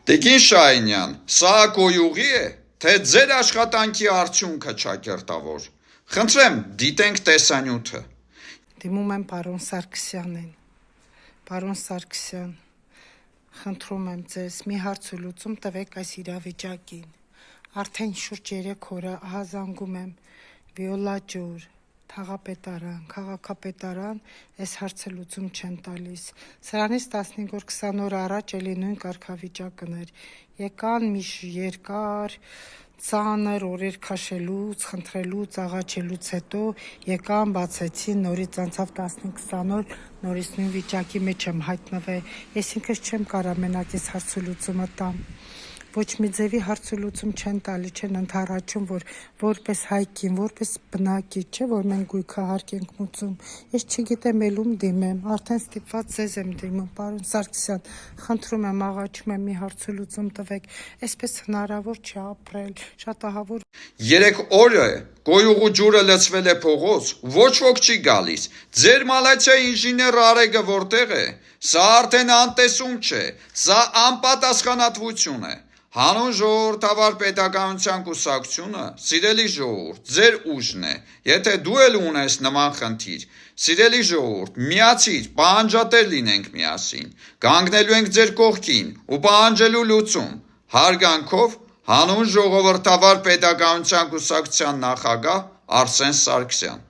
Տիկին Շահինյան, սա գոյուղի է, թե ձեր աշխատանքի արդյունքը ճակերտավոր։ Խնդրեմ, դիտենք տեսանյութը։ Դիմում եմ պարոն Սարգսյանին։ Պարոն Սարգսյան, խնդրում եմ ձեզ մի հարց ու լուծում տվեք այս իրավիճակին։ Արդեն շուրջ 3 օր ահազանգում եմ Վիոլա ջուր, Թաղապետարան, քաղաքապետարան, այս հարցը լուծում չեն տալիս։ Սրանից 15 օր 20 օր առաջ էլի նույն կարգավիճակն էր։ Եկան մի երկար ծանր օրեր քաշելուց, խնդրելուց, աղաչելուց հետո եկան, բացեցին, նորից անցավ 15-20 օր, նորից նույն վիճակի մեջ եմ հայտնվել։ Ես ինքս չեմ կարող մենակ այս հարցը լուծումը տամ։ Ոչ մի ձևի հարց ու լուծում չեն տալի, չեն ընդառաջում, որ որպես հայկին, որպես բնակիչ, չէ, որ մենք գույքահարկ ենք մուծում։ Ես չգիտեմ ելում դիմեմ, արդեն ստիպված ձեզ եմ դիմում, պարոն Սարգսյան, խնդրում եմ, աղաչում եմ, մի հարց ու լուծում տվեք, այսպես հնարավոր չի ապրել, շատ ահավոր։ 3 օր է, գոյուղու ջուրը լցվել է փողոց, ոչ ոք չի գալիս։ Ձեր մալացիա ինժեներ Արեգը որտեղ է։ Սա արդեն անտեսում չէ, սա անպատասխանատվություն է։ Հանուն ժողովրդավար պետականության կուսակցությունը, սիրելի ժողովուրդ, ձեր ուժն է։ Եթե դու էլ ունես նման խնդիր, սիրելի ժողովուրդ, միացիր, պահանջատեր լինենք միասին, կանգնելու ենք ձեր կողքին ու պահանջելու լուծում։ Հարգանքով, հանուն ժողովրդավար պետականության կուսակցության նախագահ Արսեն Սարգսյան։